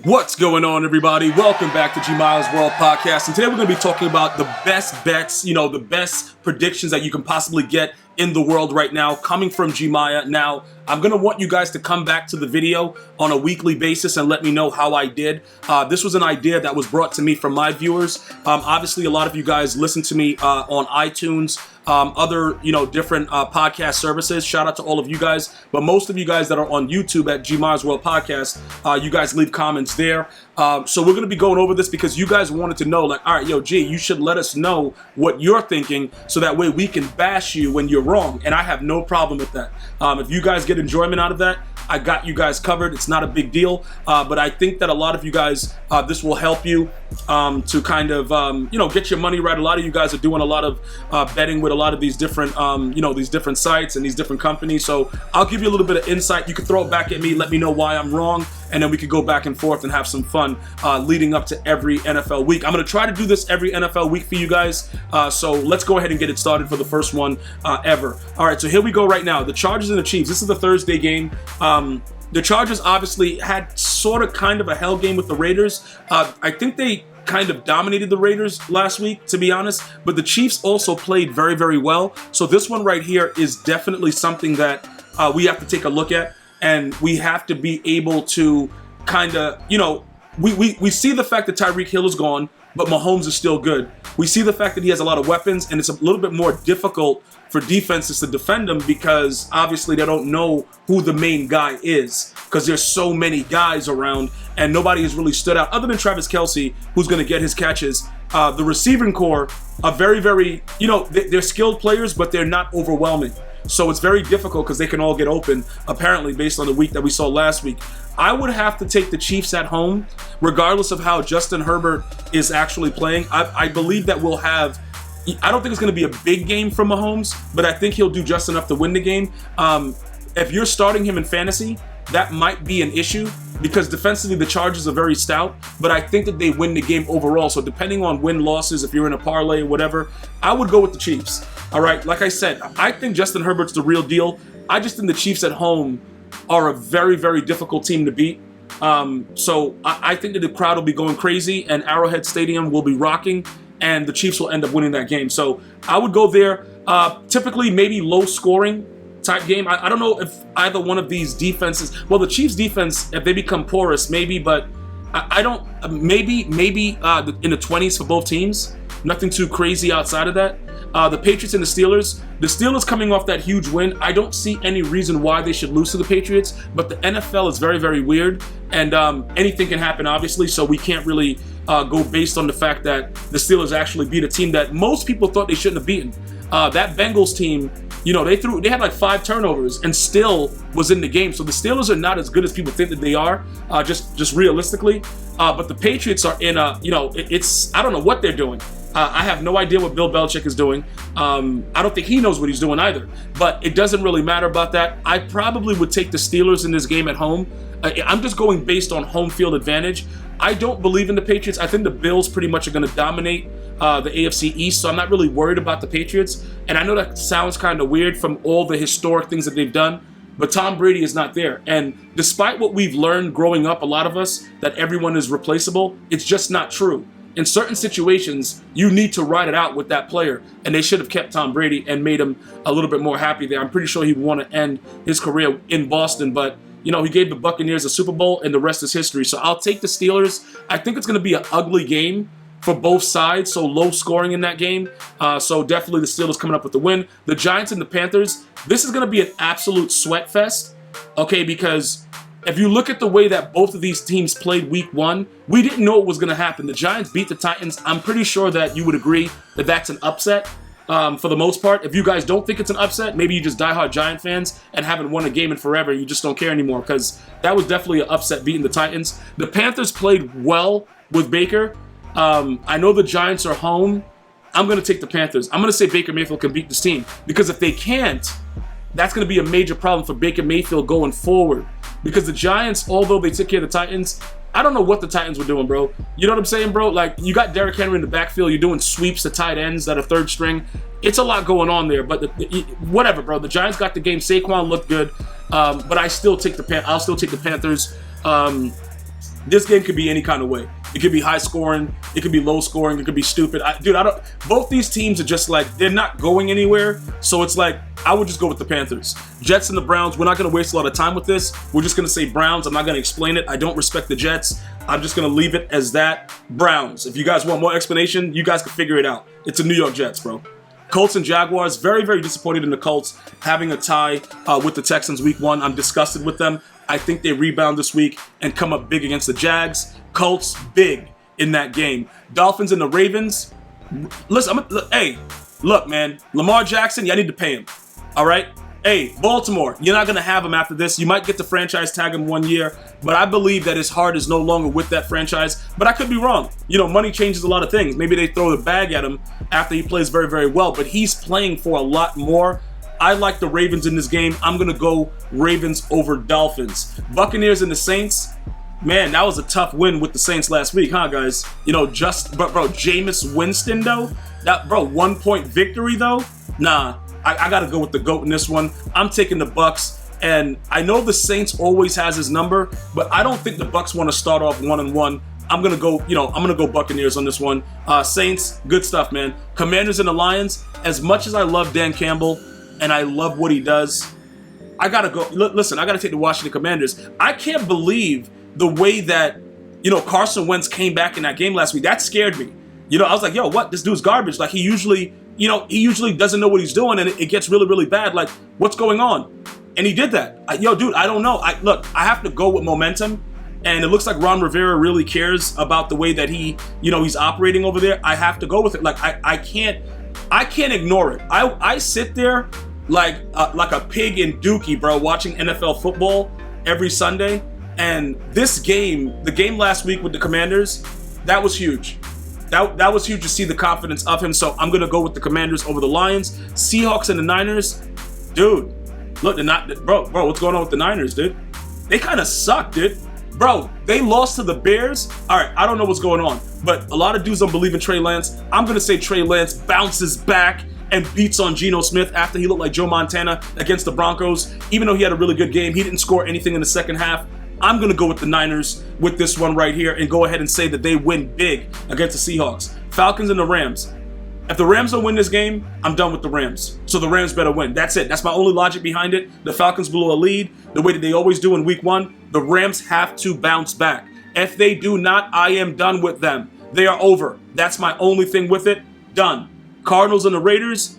What's going on, everybody? Welcome back to G Miles World Podcast. And today we're going to be talking about the best bets, the best predictions that you can possibly get in the world right now, coming from G Maya. Now, I'm going to want you guys to come back to the video on a weekly basis and let me know how I did. This was an idea that was brought to me from my viewers. Obviously, a lot of you guys listen to me on iTunes, other, different podcast services. Shout out to all of you guys. But most of you guys that are on YouTube at G Miles World Podcast, you guys leave comments there. So we're going to be going over this because you guys wanted to know, like, all right, yo, G, you should let us know what you're thinking so that way we can bash you when you're wrong. And I have no problem with that. If you guys get enjoyment out of that, I got you guys covered. It's not a big deal. But I think that a lot of you guys, this will help you to kind of, get your money right. A lot of you guys are doing a lot of betting with a lot of these different, these different sites and these different companies. So I'll give you a little bit of insight. You can throw it back at me. Let me know why I'm wrong. And then we could go back and forth and have some fun leading up to every NFL week. I'm going to try to do this every NFL week for you guys. So let's go ahead and get it started for the first one ever. All right, so here we go right now. The Chargers and the Chiefs. This is the Thursday game. The Chargers obviously had kind of a hell game with the Raiders. I think they kind of dominated the Raiders last week, to be honest. But the Chiefs also played very, very well. So this one right here is definitely something that we have to take a look at. And we have to be able to kind of, we see the fact that Tyreek Hill is gone, but Mahomes is still good. We see the fact that he has a lot of weapons, and it's a little bit more difficult for defenses to defend him because obviously they don't know who the main guy is because there's so many guys around and nobody has really stood out other than Travis Kelce, who's going to get his catches. The receiving core are very, very, they're skilled players, but they're not overwhelming. So it's very difficult because they can all get open, apparently, based on the week that we saw last week. I would have to take the Chiefs at home, regardless of how Justin Herbert is actually playing. I believe that we'll have, I don't think it's going to be a big game from Mahomes, but I think he'll do just enough to win the game. If you're starting him in fantasy, that might be an issue because defensively the Chargers are very stout, but I think that they win the game overall. So depending on win-losses, if you're in a parlay or whatever, I would go with the Chiefs. All right, like I said, I think Justin Herbert's the real deal. I just think the Chiefs at home are a very, very difficult team to beat. So I think that the crowd will be going crazy and Arrowhead Stadium will be rocking and the Chiefs will end up winning that game. So I would go there. Typically, maybe low-scoring type game. I don't know if either one of these defenses, well, the Chiefs defense, if they become porous, maybe, but I don't, maybe in the 20s for both teams. Nothing too crazy outside of that. The Patriots and the Steelers coming off that huge win. I don't see any reason why they should lose to the Patriots, but the NFL is very, very weird, and anything can happen, obviously, so we can't really go based on the fact that the Steelers actually beat a team that most people thought they shouldn't have beaten. That Bengals team, they had like 5 turnovers and still was in the game. So the Steelers are not as good as people think that they are, just realistically. But the Patriots are in I don't know what they're doing. I have no idea what Bill Belichick is doing. I don't think he knows what he's doing either. But it doesn't really matter about that. I probably would take the Steelers in this game at home. I'm just going based on home field advantage. I don't believe in the Patriots. I think the Bills pretty much are going to dominate the AFC East, so I'm not really worried about the Patriots. And I know that sounds kind of weird from all the historic things that they've done, but Tom Brady is not there. And despite what we've learned growing up, a lot of us, that everyone is replaceable, it's just not true. In certain situations, you need to ride it out with that player, and they should have kept Tom Brady and made him a little bit more happy there. I'm pretty sure he would want to end his career in Boston, but he gave the Buccaneers a Super Bowl, and the rest is history. So I'll take the Steelers. I think it's going to be an ugly game for both sides, so low scoring in that game. So definitely the Steelers coming up with the win. The Giants and the Panthers, this is going to be an absolute sweat fest, okay, because if you look at the way that both of these teams played week 1, we didn't know what was going to happen. The Giants beat the Titans. I'm pretty sure that you would agree that that's an upset. For the most part. If you guys don't think it's an upset, maybe you just diehard Giant fans and haven't won a game in forever. You just don't care anymore because that was definitely an upset beating the Titans. The Panthers played well with Baker. I know the Giants are home. I'm going to take the Panthers. I'm going to say Baker Mayfield can beat this team because if they can't, that's going to be a major problem for Baker Mayfield going forward because the Giants, although they took care of the Titans, I don't know what the Titans were doing, bro. You know what I'm saying, bro? Like, you got Derrick Henry in the backfield. You're doing sweeps to tight ends that are third string. It's a lot going on there, but whatever, bro. The Giants got the game. Saquon looked good, but I'll still take the Panthers. This game could be any kind of way. It could be high scoring. It could be low scoring. It could be stupid. Both these teams are just like, they're not going anywhere. So it's like, I would just go with the Panthers. Jets and the Browns, we're not going to waste a lot of time with this. We're just going to say Browns. I'm not going to explain it. I don't respect the Jets. I'm just going to leave it as that. Browns. If you guys want more explanation, you guys can figure it out. It's the New York Jets, bro. Colts and Jaguars, very, very disappointed in the Colts having a tie with the Texans week 1. I'm disgusted with them. I think they rebound this week and come up big against the Jags. Colts, big in that game. Dolphins and the Ravens. Listen, hey, look, man. Lamar Jackson, y'all need to pay him. All right? Hey, Baltimore, you're not going to have him after this. You might get to franchise tag him 1 year, but I believe that his heart is no longer with that franchise. But I could be wrong. You know, money changes a lot of things. Maybe they throw the bag at him after he plays very, very well, but he's playing for a lot more. I like the Ravens in this game. I'm going to go Ravens over Dolphins. Buccaneers and the Saints. Man, that was a tough win with the Saints last week, huh, guys? You know, bro, Jameis Winston, though. 1 point victory, though. Nah, I got to go with the GOAT in this one. I'm taking the Bucs, and I know the Saints always has his number, but I don't think the Bucs want to start off 1-1. I'm going to go Buccaneers on this one. Saints, good stuff, man. Commanders and the Lions, as much as I love Dan Campbell and I love what he does, I got to go. Listen, I got to take the Washington Commanders. I can't believe the way that, Carson Wentz came back in that game last week. That scared me. I was like, yo, what? This dude's garbage. Like, he usually doesn't know what he's doing, and it gets really, really bad. Like, what's going on? And he did that. Dude, I don't know. I have to go with momentum, and it looks like Ron Rivera really cares about the way that he's operating over there. I have to go with it. Like, I can't ignore it. I sit there like a pig in Dookie, bro, watching NFL football every Sunday. And this game, the game last week with the Commanders, that was huge. That was huge to see the confidence of him. So I'm going to go with the Commanders over the Lions. Seahawks and the Niners. Dude, look, bro, what's going on with the Niners, dude? They kind of suck, dude. Bro, they lost to the Bears. All right, I don't know what's going on, but a lot of dudes don't believe in Trey Lance. I'm going to say Trey Lance bounces back and beats on Geno Smith after he looked like Joe Montana against the Broncos. Even though he had a really good game, he didn't score anything in the second half. I'm going to go with the Niners with this one right here and go ahead and say that they win big against the Seahawks. Falcons and the Rams. If the Rams don't win this game, I'm done with the Rams. So the Rams better win. That's it. That's my only logic behind it. The Falcons blew a lead the way that they always do in week 1. The Rams have to bounce back. If they do not, I am done with them. They are over. That's my only thing with it. Done. Cardinals and the Raiders.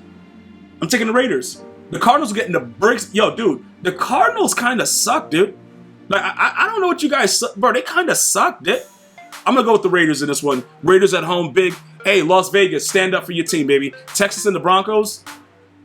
I'm taking the Raiders. The Cardinals are getting the bricks. Yo, dude, the Cardinals kind of suck, dude. Like, I don't know what you guys, bro, they kind of suck, dude. I'm going to go with the Raiders in this one. Raiders at home, big. Hey, Las Vegas, stand up for your team, baby. Texas and the Broncos.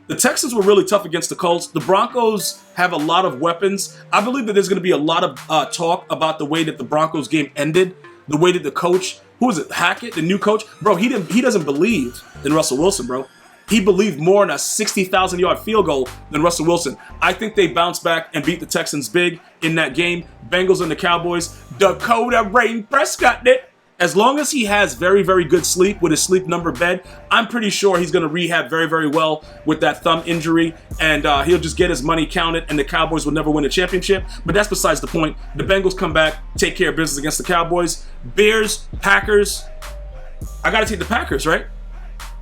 The Texans were really tough against the Colts. The Broncos have a lot of weapons. I believe that there's going to be a lot of talk about the way that the Broncos game ended, the way that the coach, who is it, Hackett, the new coach? Bro, he doesn't believe in Russell Wilson, bro. He believed more in a 60,000-yard field goal than Russell Wilson. I think they bounce back and beat the Texans big in that game. Bengals and the Cowboys. Dakota Rain Prescott did. As long as he has very, very good sleep with his sleep number bed, I'm pretty sure he's going to rehab very, very well with that thumb injury, and he'll just get his money counted, and the Cowboys will never win a championship. But that's besides the point. The Bengals come back, take care of business against the Cowboys. Bears, Packers. I got to take the Packers, right?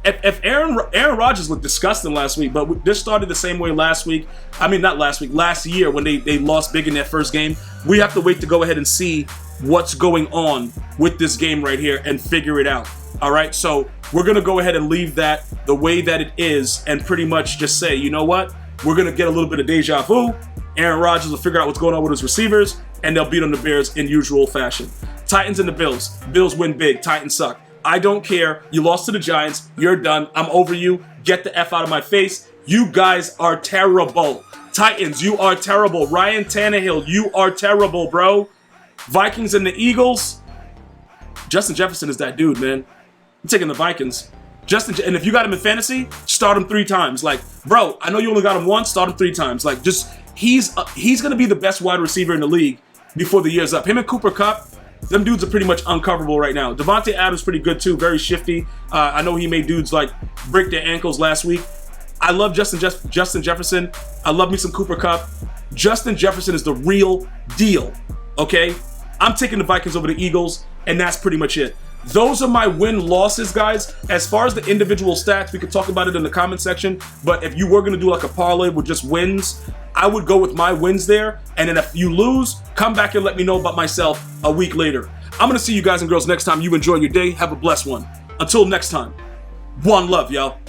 If Aaron Rodgers looked disgusting last week, but this started the same way last week. I mean, not last week, last year when they lost big in their first game. We have to wait to go ahead and see what's going on with this game right here and figure it out. All right, so we're going to go ahead and leave that the way that it is and pretty much just say, you know what? We're going to get a little bit of deja vu. Aaron Rodgers will figure out what's going on with his receivers, and they'll beat on the Bears in usual fashion. Titans and the Bills. Bills win big. Titans suck. I don't care. You lost to the Giants. You're done. I'm over you. Get the F out of my face. You guys are terrible. Titans, you are terrible. Ryan Tannehill, you are terrible, bro. Vikings and the Eagles. Justin Jefferson is that dude, man. I'm taking the Vikings. And if you got him in fantasy, start him 3 times. Like, bro, I know you only got him once. Start him 3 times. Like, just he's going to be the best wide receiver in the league before the year's up. Him and Cooper Kupp. Them dudes are pretty much uncoverable right now. Devontae Adams pretty good too, very shifty. I know he made dudes like break their ankles last week. I love Justin Jefferson. I love me some Cooper Kupp. Justin Jefferson is the real deal, okay? I'm taking the Vikings over the Eagles, and that's pretty much it. Those are my win-losses, guys. As far as the individual stats, we could talk about it in the comment section, but if you were going to do like a parlay with just wins, I would go with my wins there, and then if you lose, come back and let me know about myself a week later. I'm going to see you guys and girls next time. You enjoy your day. Have a blessed one. Until next time, one love, y'all.